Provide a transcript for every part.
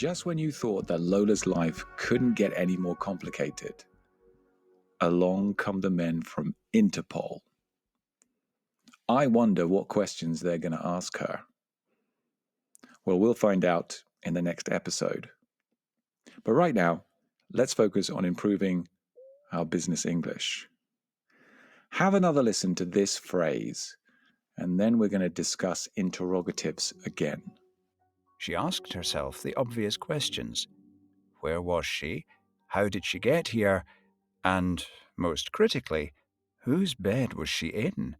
Just when you thought that Lola's life couldn't get any more complicated, along come the men from Interpol. I wonder what questions they're going to ask her. Well, we'll find out in the next episode. But right now, let's focus on improving our business English. Have another listen to this phrase, and then we're going to discuss interrogatives again. She asked herself the obvious questions. Where was she? How did she get here? And, most critically, whose bed was she in?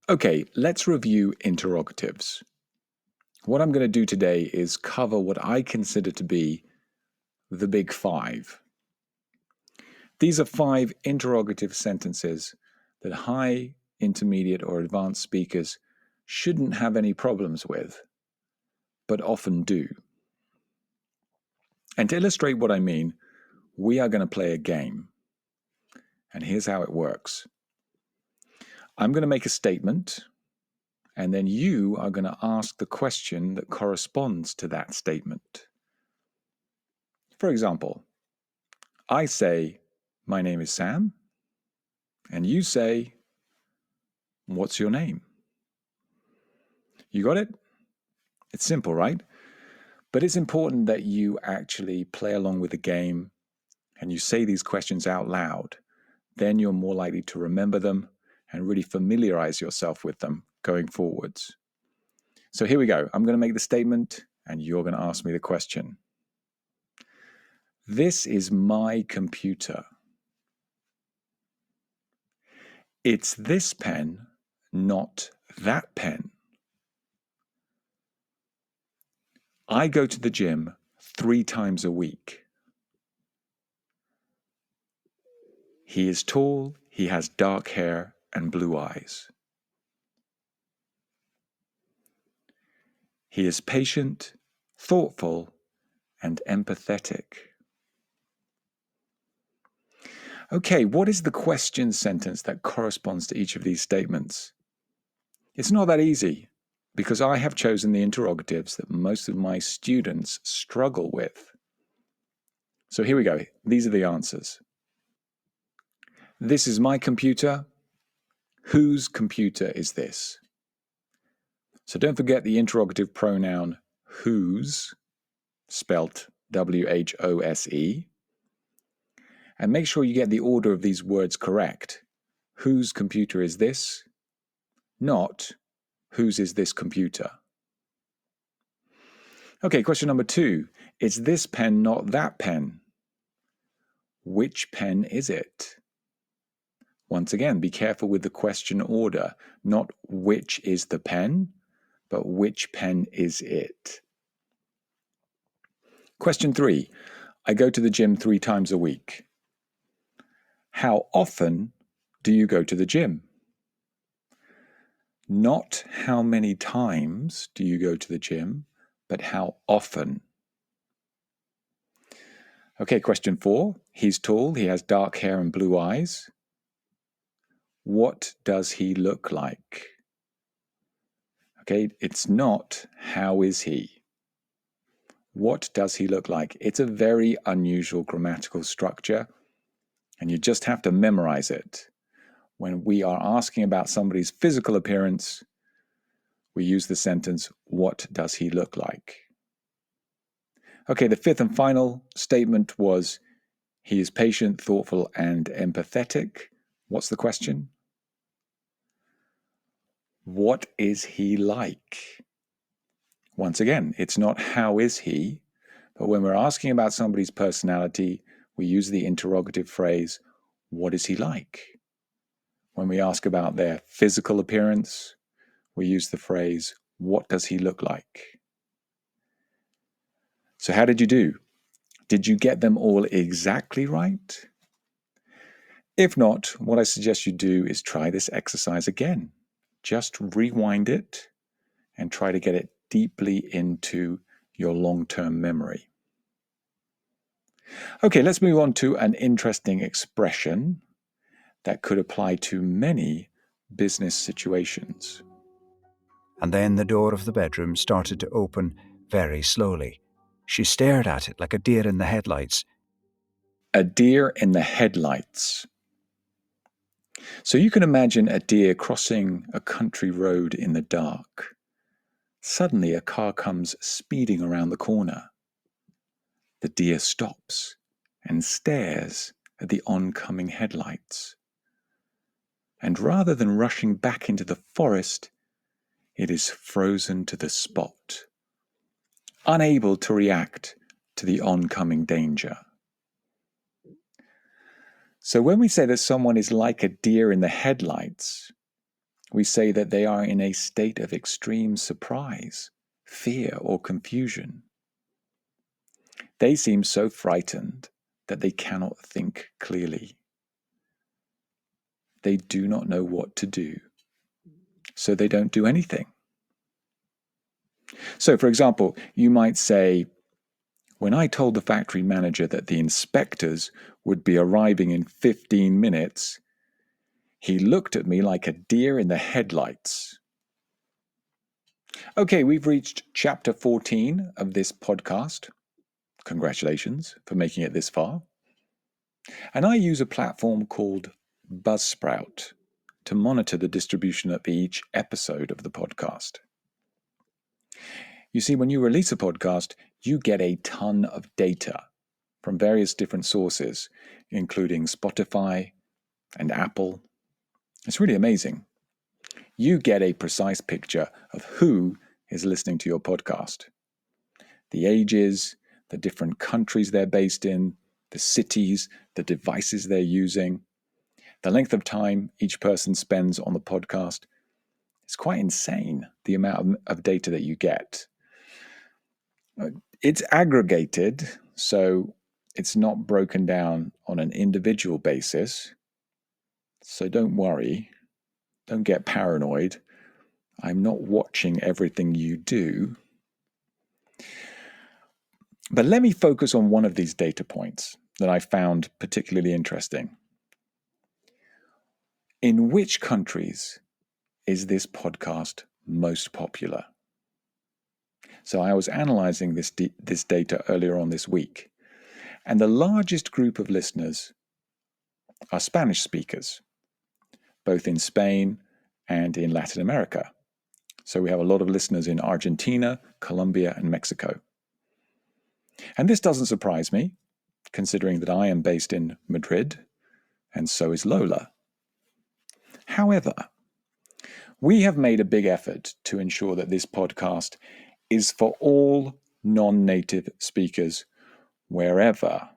Okay, let's review interrogatives. What I'm going to do today is cover what I consider to be the big five. These are 5 interrogative sentences that high, intermediate, or advanced speakers shouldn't have any problems with, but often do. And to illustrate what I mean, we are going to play a game. And here's how it works. I'm going to make a statement, and then you are going to ask the question that corresponds to that statement. For example, I say, "My name is Sam," and you say, "What's your name?" You got it? It's simple, right? But it's important that you actually play along with the game and you say these questions out loud. Then you're more likely to remember them and really familiarize yourself with them going forwards. So here we go. I'm going to make the statement and you're going to ask me the question. This is my computer. It's this pen, not that pen. I go to the gym 3 times a week. He is tall, he has dark hair and blue eyes. He is patient, thoughtful, and empathetic. Okay, what is the question sentence that corresponds to each of these statements? It's not that easy, because I have chosen the interrogatives that most of my students struggle with. So here we go. These are the answers. This is my computer. Whose computer is this? So don't forget the interrogative pronoun whose, spelt W-H-O-S-E. And make sure you get the order of these words correct. Whose computer is this? Not whose is this computer? Okay, question number 2. It's this pen, not that pen. Which pen is it? Once again, be careful with the question order. Not which is the pen, but which pen is it? Question 3. I go to the gym 3 times a week. How often do you go to the gym? Not how many times do you go to the gym, but how often. Okay, question 4. He's tall, he has dark hair and blue eyes. What does he look like? Okay, it's not how is he. What does he look like? It's a very unusual grammatical structure, and you just have to memorize it. When we are asking about somebody's physical appearance, we use the sentence, what does he look like? Okay, the 5th and final statement was, he is patient, thoughtful, and empathetic. What's the question? What is he like? Once again, it's not how is he, but when we're asking about somebody's personality, we use the interrogative phrase, what is he like? When we ask about their physical appearance, we use the phrase, what does he look like? So how did you do? Did you get them all exactly right? If not, what I suggest you do is try this exercise again. Just rewind it and try to get it deeply into your long-term memory. Okay, let's move on to an interesting expression that could apply to many business situations. And then the door of the bedroom started to open very slowly. She stared at it like a deer in the headlights. A deer in the headlights. So you can imagine a deer crossing a country road in the dark. Suddenly a car comes speeding around the corner. The deer stops and stares at the oncoming headlights. And rather than rushing back into the forest, it is frozen to the spot, unable to react to the oncoming danger. So when we say that someone is like a deer in the headlights, we say that they are in a state of extreme surprise, fear, or confusion. They seem so frightened that they cannot think clearly. They do not know what to do, so they don't do anything. So, for example, you might say, when I told the factory manager that the inspectors would be arriving in 15 minutes, he looked at me like a deer in the headlights. Okay, we've reached chapter 14 of this podcast. Congratulations for making it this far. And I use a platform called Buzzsprout to monitor the distribution of each episode of the podcast. You see, when you release a podcast, you get a ton of data from various different sources, including Spotify and Apple. It's really amazing. You get a precise picture of who is listening to your podcast. The ages, the different countries they're based in, the cities, the devices they're using, the length of time each person spends on the podcast. It's quite insane, the amount of data that you get. It's aggregated, so it's not broken down on an individual basis. So don't worry. Don't get paranoid. I'm not watching everything you do. But let me focus on one of these data points that I found particularly interesting. In which countries is this podcast most popular? So I was analyzing this data earlier on this week, and the largest group of listeners are Spanish speakers, both in Spain and in Latin America. So we have a lot of listeners in Argentina, Colombia, and Mexico. And this doesn't surprise me, considering that I am based in Madrid, and so is Lola. However, we have made a big effort to ensure that this podcast is for all non-native speakers wherever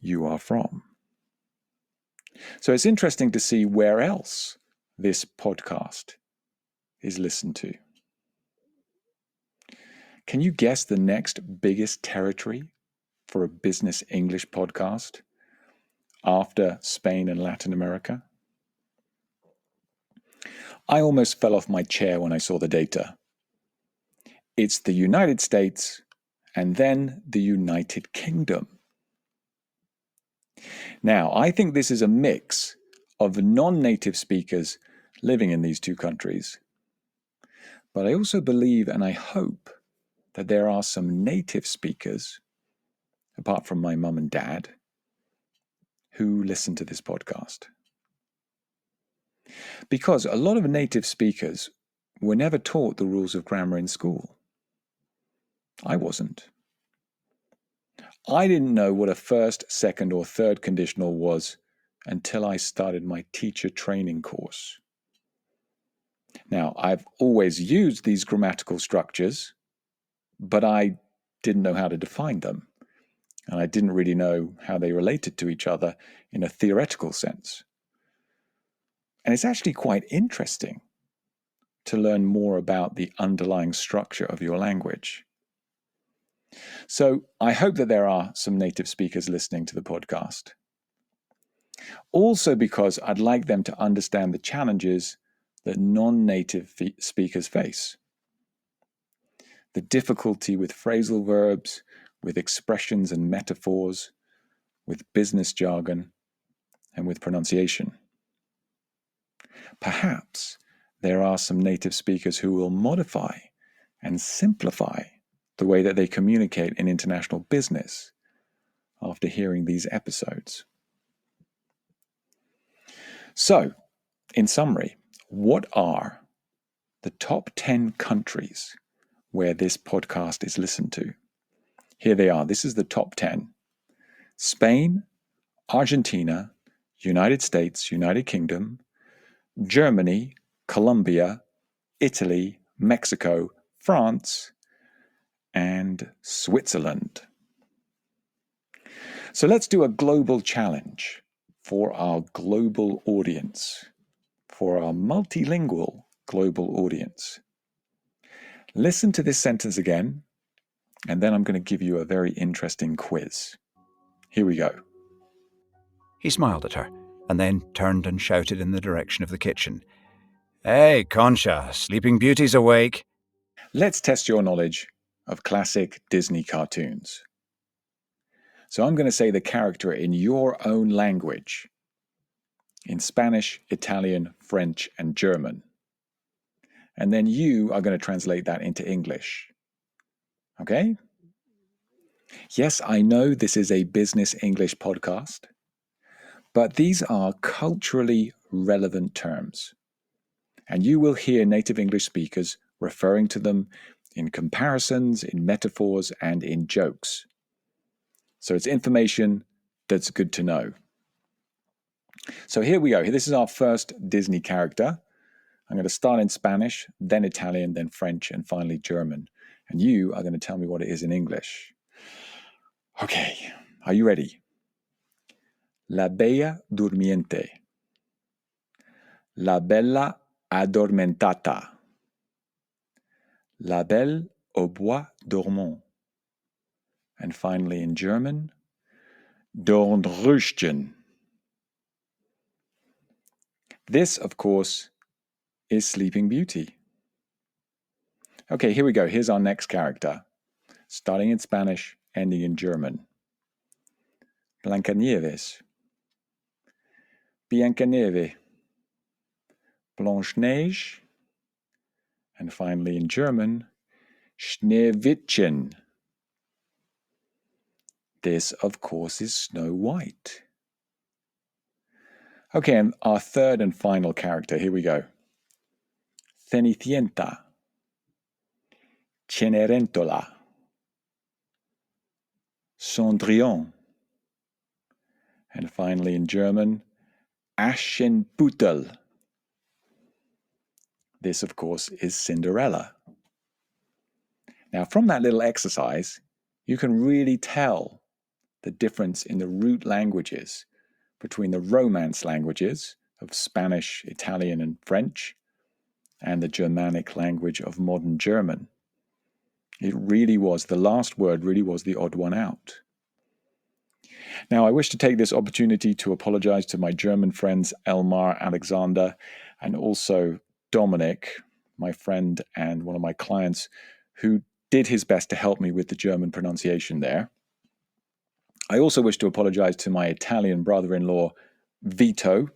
you are from. So it's interesting to see where else this podcast is listened to. Can you guess the next biggest territory for a business English podcast after Spain and Latin America? I almost fell off my chair when I saw the data. It's the United States and then the United Kingdom. Now, I think this is a mix of non-native speakers living in these two countries. But I also believe and I hope that there are some native speakers, apart from my mum and dad, who listen to this podcast. Because a lot of native speakers were never taught the rules of grammar in school. I wasn't. I didn't know what a first, second, or third conditional was until I started my teacher training course. Now, I've always used these grammatical structures, but I didn't know how to define them, and I didn't really know how they related to each other in a theoretical sense. And it's actually quite interesting to learn more about the underlying structure of your language. So I hope that there are some native speakers listening to the podcast. Also because I'd like them to understand the challenges that non-native speakers face. The difficulty with phrasal verbs, with expressions and metaphors, with business jargon, and with pronunciation. Perhaps there are some native speakers who will modify and simplify the way that they communicate in international business after hearing these episodes. So, in summary, what are the top 10 countries where this podcast is listened to? Here they are. This is the top 10. Spain, Argentina, United States, United Kingdom, Germany, Colombia, Italy, Mexico, France, and Switzerland. So let's do a global challenge for our global audience, for our multilingual global audience. Listen to this sentence again, and then I'm going to give you a very interesting quiz. Here we go. He smiled at her, and then turned and shouted in the direction of the kitchen. "Hey, Concha, Sleeping Beauty's awake." Let's test your knowledge of classic Disney cartoons. So I'm going to say the character in your own language, in Spanish, Italian, French, and German. And then you are going to translate that into English. Okay? Yes, I know this is a business English podcast, but these are culturally relevant terms. And you will hear native English speakers referring to them in comparisons, in metaphors, and in jokes. So it's information that's good to know. So here we go. This is our first Disney character. I'm going to start in Spanish, then Italian, then French, and finally German. And you are going to tell me what it is in English. Okay, are you ready? La bella durmiente. La bella addormentata. La belle au bois dormant. And finally in German, Dornröschen. This, of course, is Sleeping Beauty. Okay, here we go. Here's our next character, starting in Spanish, ending in German. Blancanieves. Biancaneve. Blanche-Neige. And finally in German, Schneewittchen. This, of course, is Snow White. Okay, and our third and final character, here we go. Cenicienta. Cenerentola. Cendrillon. And finally in German, Aschenputtel. This, of course, is Cinderella. Now, from that little exercise, you can really tell the difference in the root languages between the Romance languages of Spanish, Italian, and French, and the Germanic language of modern German. It really was, the last word really was the odd one out. Now, I wish to take this opportunity to apologize to my German friends Elmar, Alexander, and also Dominic, my friend and one of my clients, who did his best to help me with the German pronunciation there. I also wish to apologize to my Italian brother-in-law, Vito,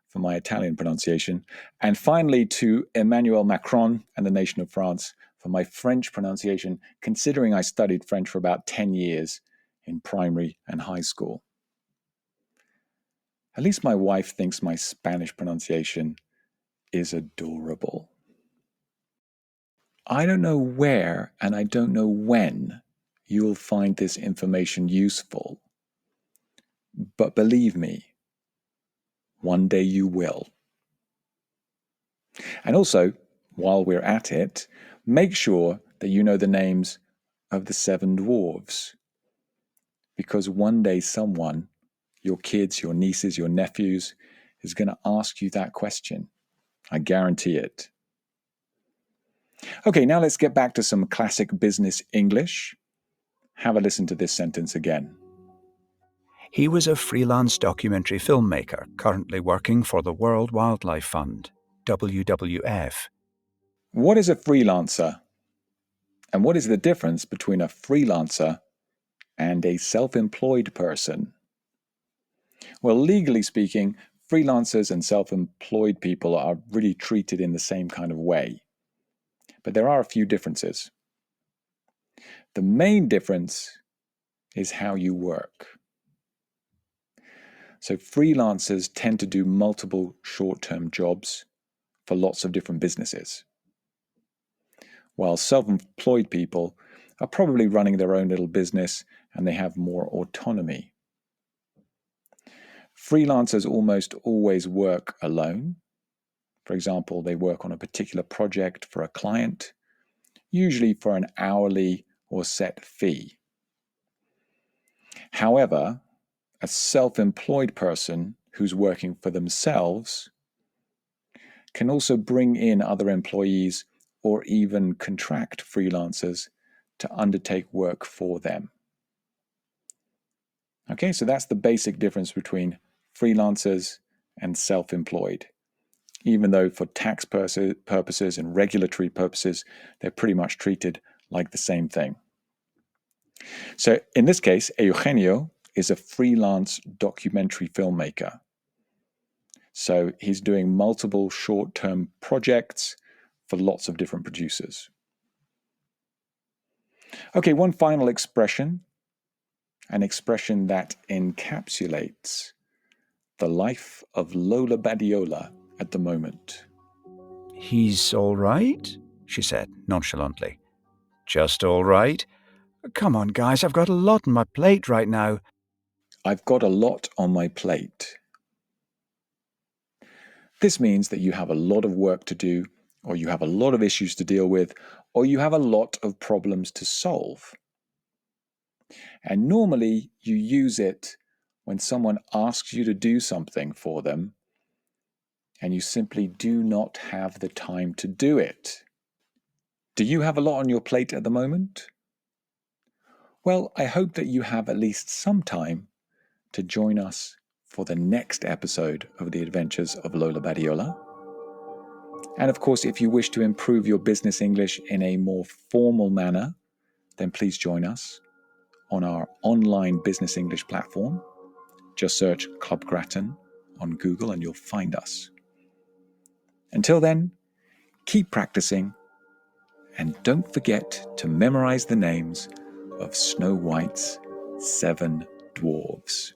for my Italian pronunciation, and finally to Emmanuel Macron and the nation of France for my French pronunciation, considering I studied French for about 10 years in primary and high school. At least my wife thinks my Spanish pronunciation is adorable. I don't know where and I don't know when you will find this information useful, but believe me, one day you will. And also, while we're at it, make sure that you know the names of the 7 dwarves. Because one day someone, your kids, your nieces, your nephews, is going to ask you that question. I guarantee it. Okay, now let's get back to some classic business English. Have a listen to this sentence again. He was a freelance documentary filmmaker currently working for the World Wildlife Fund, WWF. What is a freelancer? And what is the difference between a freelancer and a self-employed person? Well, legally speaking, freelancers and self-employed people are really treated in the same kind of way. But there are a few differences. The main difference is how you work. So freelancers tend to do multiple short-term jobs for lots of different businesses, while self-employed people are probably running their own little business and they have more autonomy. Freelancers almost always work alone. For example, they work on a particular project for a client, usually for an hourly or set fee. However, a self-employed person who's working for themselves can also bring in other employees or even contract freelancers to undertake work for them. Okay, so that's the basic difference between freelancers and self-employed. Even though for tax purposes and regulatory purposes, they're pretty much treated like the same thing. So in this case, Eugenio is a freelance documentary filmmaker. So he's doing multiple short-term projects for lots of different producers. Okay, one final expression, an expression that encapsulates the life of Lola Badiola at the moment. He's all right, she said nonchalantly. Just all right? Come on, guys, I've got a lot on my plate right now. I've got a lot on my plate. This means that you have a lot of work to do, or you have a lot of issues to deal with, or you have a lot of problems to solve. And normally you use it when someone asks you to do something for them and you simply do not have the time to do it. Do you have a lot on your plate at the moment? Well, I hope that you have at least some time to join us for the next episode of the Adventures of Lola Badiola. And of course, if you wish to improve your business English in a more formal manner, then please join us on our online business English platform. Just search Club Gratton on Google and you'll find us. Until then, keep practicing and don't forget to memorize the names of Snow White's 7 dwarves.